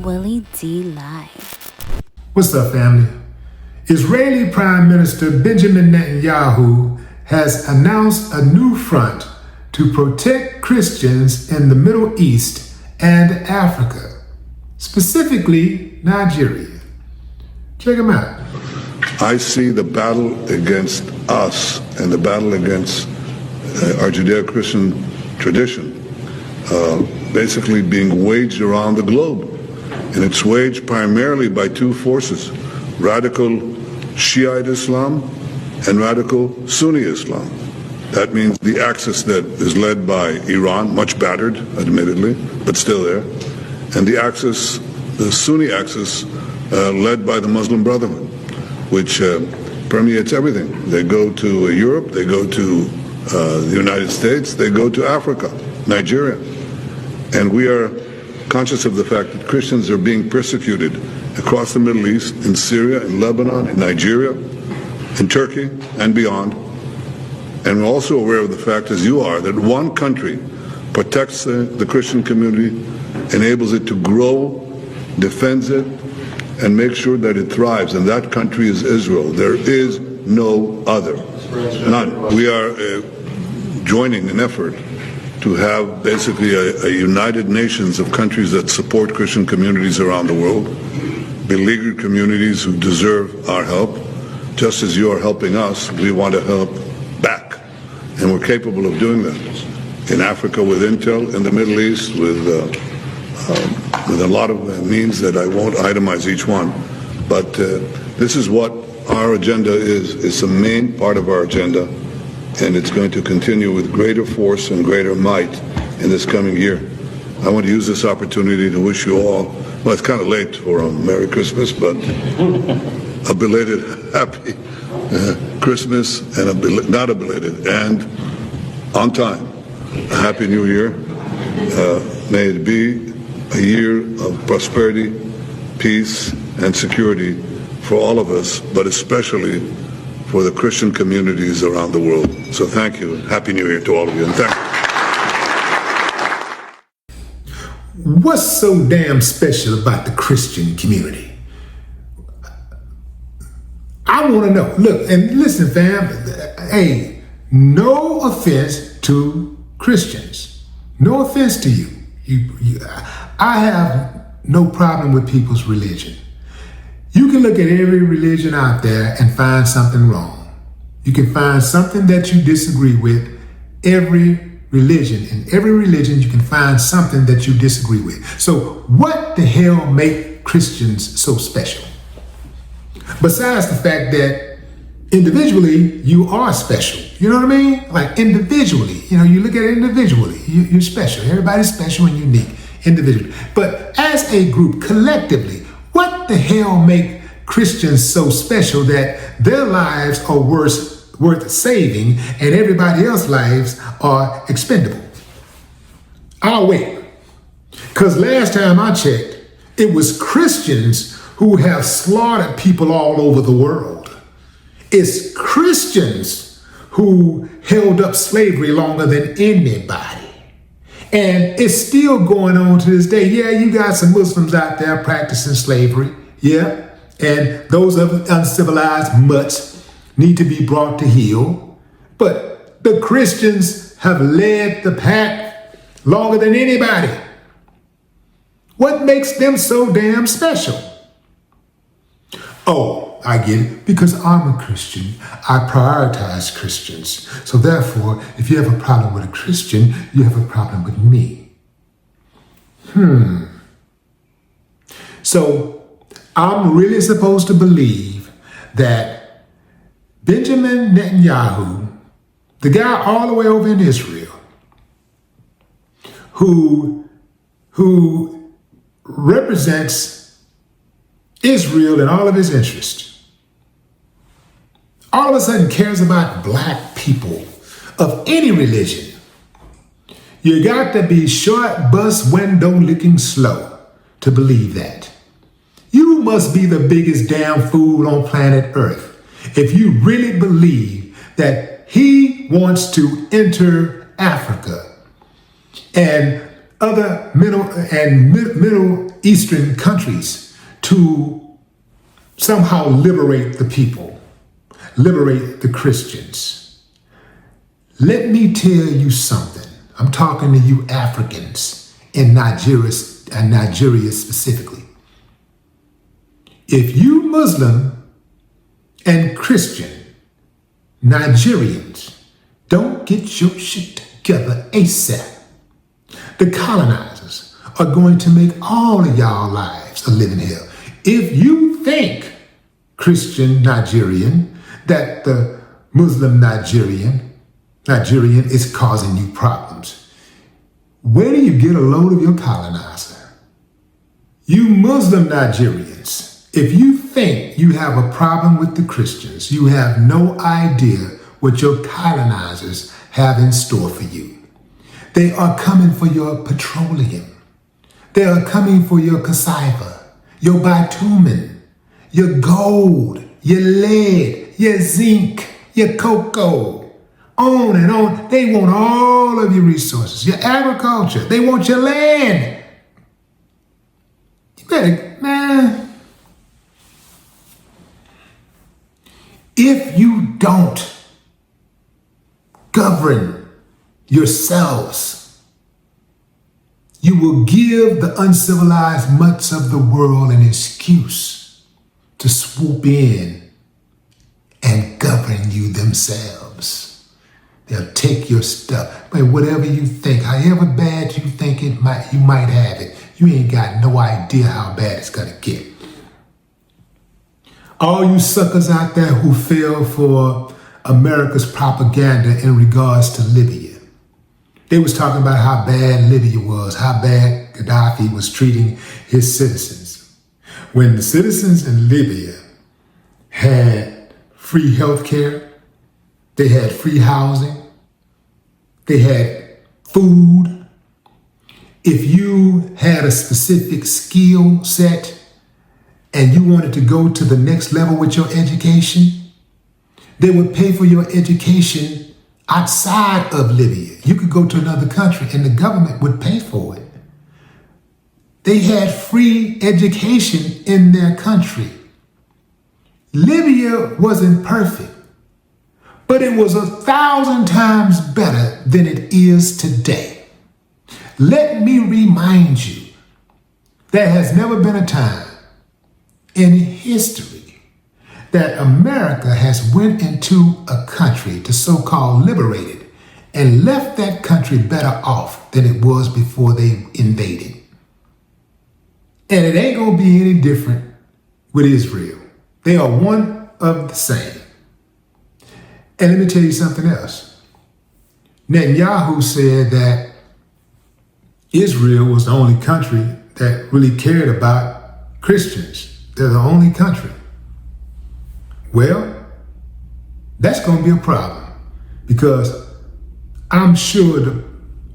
Willie D Live. What's up, family? Israeli Prime Minister Benjamin Netanyahu has announced a new front to protect Christians in the Middle East and Africa, specifically Nigeria. Check him out. I see the battle against us and the battle against our Judeo-Christian tradition basically being waged around the globe. And it's waged primarily by two forces, radical Shiite Islam and radical Sunni Islam. That means the axis that is led by Iran, much battered, admittedly, but still there, and the axis, the Sunni axis, led by the Muslim Brotherhood, which permeates everything. They go to Europe, they go to the United States, they go to Africa, Nigeria. And we are conscious of the fact that Christians are being persecuted across the Middle East, in Syria, in Lebanon, in Nigeria, in Turkey, and beyond. And we're also aware of the fact, as you are, that one country protects the Christian community, enables it to grow, defends it, and makes sure that it thrives. And that country is Israel. There is no other. None. We are joining an effort to have basically a United Nations of countries that support Christian communities around the world, beleaguered communities who deserve our help. Just as you are helping us, we want to help back. And we're capable of doing that. In Africa with intel, in the Middle East with a lot of means that I won't itemize each one. But this is what our agenda is. It's the main part of our agenda, and it's going to continue with greater force and greater might in this coming year. I want to use this opportunity to wish you all, well, it's kind of late for a Merry Christmas, but a belated Happy Christmas, and not a belated, and on time, a Happy New Year. May it be a year of prosperity, peace, and security for all of us, but especially for the Christian communities around the world. So thank you. Happy New Year to all of you, and thank you. What's so damn special about the Christian community? I want to know. Look, and listen, fam. Hey, no offense to Christians. No offense to you. I have no problem with people's religion. You can look at every religion out there and find something wrong. You can find something that you disagree with. Every religion, in every religion, you can find something that you disagree with. So what the hell make Christians so special? Besides the fact that individually, you are special. You know what I mean? Like individually, you look at it individually, you're special. Everybody's special and unique individually. But as a group, collectively, what the hell make Christians so special that their lives are worth saving and everybody else's lives are expendable? I'll wait. Because last time I checked, it was Christians who have slaughtered people all over the world. It's Christians who held up slavery longer than anybody. And it's still going on to this day. Yeah, you got some Muslims out there practicing slavery. Yeah. And those uncivilized mutts need to be brought to heel. But the Christians have led the pack longer than anybody. What makes them so damn special? Oh, I get it. Because I'm a Christian, I prioritize Christians. So therefore, if you have a problem with a Christian, you have a problem with me. So I'm really supposed to believe that Benjamin Netanyahu, the guy all the way over in Israel, who represents Israel in all of his interests, all of a sudden cares about black people of any religion. You got to be short, bus, window licking slow to believe that. You must be the biggest damn fool on planet Earth if you really believe that he wants to enter Africa and other Middle Eastern countries to somehow liberate the people, liberate the Christians. Let me tell you something. I'm talking to you Africans in Nigeria specifically. If you Muslim and Christian Nigerians don't get your shit together ASAP, the colonizers are going to make all of y'all lives a living hell. If you think, Christian Nigerian, that the Muslim Nigerian is causing you problems, where do you get a load of your colonizer? You Muslim Nigerians, if you think you have a problem with the Christians, you have no idea what your colonizers have in store for you. They are coming for your petroleum. They are coming for your cassava, your bitumen, your gold, your lead, your zinc, your cocoa, on and on. They want all of your resources, your agriculture. They want your land. You better, man. If you don't govern yourselves, you will give the uncivilized mutts of the world an excuse to swoop in and govern you themselves. They'll take your stuff, but whatever you think, however bad you think you might have it, you ain't got no idea how bad it's gonna get. All you suckers out there who fell for America's propaganda in regards to Libya. They was talking about how bad Libya was, how bad Gaddafi was treating his citizens. When the citizens in Libya had free health care, they had free housing, they had food. If you had a specific skill set and you wanted to go to the next level with your education, they would pay for your education outside of Libya. You could go to another country and the government would pay for it. They had free education in their country. Libya wasn't perfect, but it was 1,000 times better than it is today. Let me remind you, there has never been a time in history that America has went into a country to so-called liberate it and left that country better off than it was before they invaded. And it ain't gonna be any different with Israel. They are one of the same. And let me tell you something else. Netanyahu said that Israel was the only country that really cared about Christians. They're the only country. Well, that's going to be a problem because I'm sure the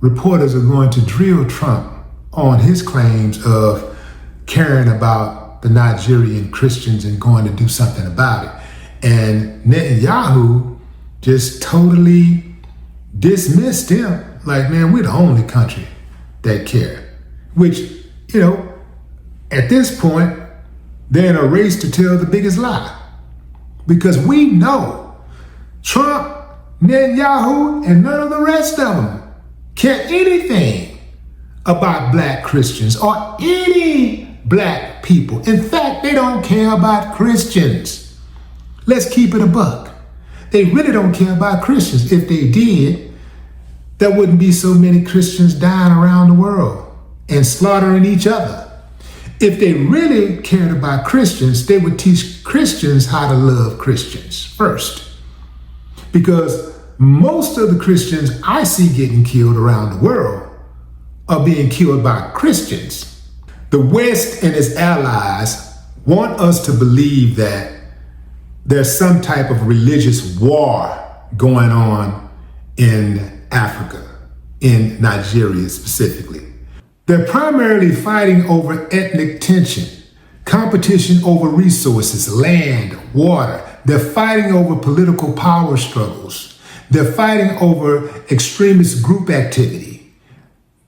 reporters are going to drill Trump on his claims of caring about the Nigerian Christians and going to do something about it. And Netanyahu just totally dismissed him. Like, man, we're the only country that care. Which, at this point, they're in a race to tell the biggest lie. Because we know Trump, Netanyahu, and none of the rest of them care anything about black Christians or any black people. In fact, they don't care about Christians. Let's keep it a buck. They really don't care about Christians. If they did, there wouldn't be so many Christians dying around the world and slaughtering each other. If they really cared about Christians, they would teach Christians how to love Christians first. Because most of the Christians I see getting killed around the world are being killed by Christians. The West and its allies want us to believe that there's some type of religious war going on in Africa, in Nigeria specifically. They're primarily fighting over ethnic tension, competition over resources, land, water. They're fighting over political power struggles. They're fighting over extremist group activity.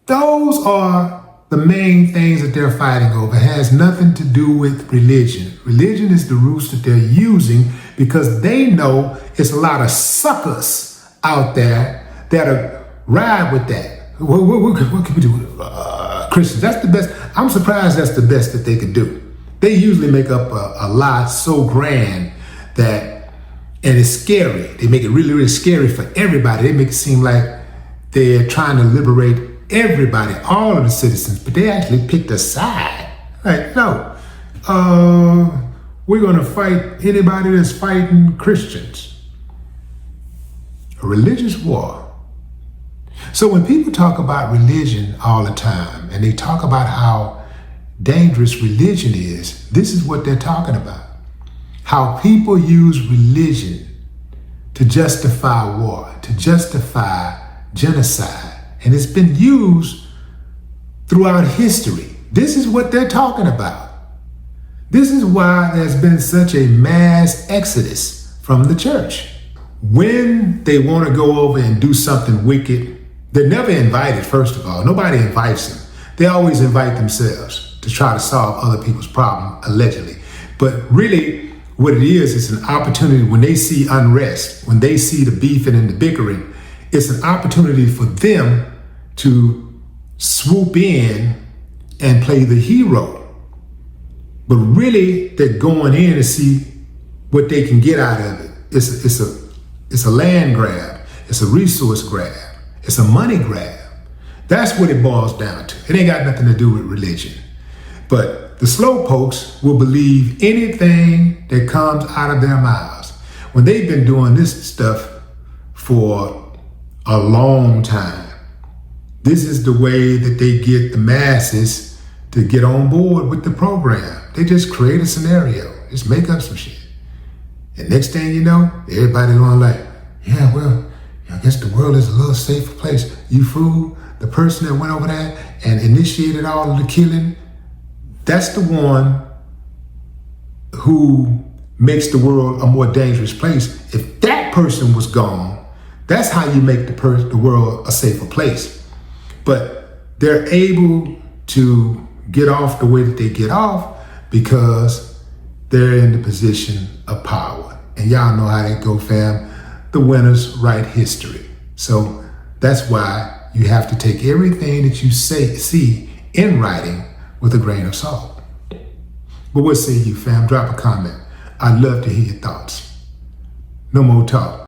Those are the main things that they're fighting over. It has nothing to do with religion. Religion is the roots that they're using because they know it's a lot of suckers out there that'll ride with that. What can we do? Christians, that's the best. I'm surprised that's the best that they could do. They usually make up a lie so grand that, and it's scary. They make it really, really scary for everybody. They make it seem like they're trying to liberate everybody, all of the citizens, but they actually picked a side. Like, no, we're going to fight anybody that's fighting Christians. A religious war. So when people talk about religion all the time, and they talk about how dangerous religion is, this is what they're talking about. How people use religion to justify war, to justify genocide. And it's been used throughout history. This is what they're talking about. This is why there's been such a mass exodus from the church. When they want to go over and do something wicked, they're never invited, first of all. Nobody invites them. They always invite themselves to try to solve other people's problem, allegedly. But really, what it is an opportunity when they see unrest, when they see the beefing and the bickering, it's an opportunity for them to swoop in and play the hero. But really, they're going in to see what they can get out of it. It's a land grab. It's a resource grab. It's a money grab. That's what it boils down to. It ain't got nothing to do with religion. But the slowpokes will believe anything that comes out of their mouths. When they've been doing this stuff for a long time, this is the way that they get the masses to get on board with the program. They just create a scenario, just make up some shit. And next thing you know, everybody's going like, yeah, well, I guess the world is a little safer place. You fool, the person that went over there and initiated all of the killing, that's the one who makes the world a more dangerous place. If that person was gone, that's how you make the world a safer place. But they're able to get off the way that they get off because they're in the position of power. And y'all know how that go, fam. The winners write history. So that's why you have to take everything that you see in writing with a grain of salt. But what say you, fam? Drop a comment. I'd love to hear your thoughts. No more talk.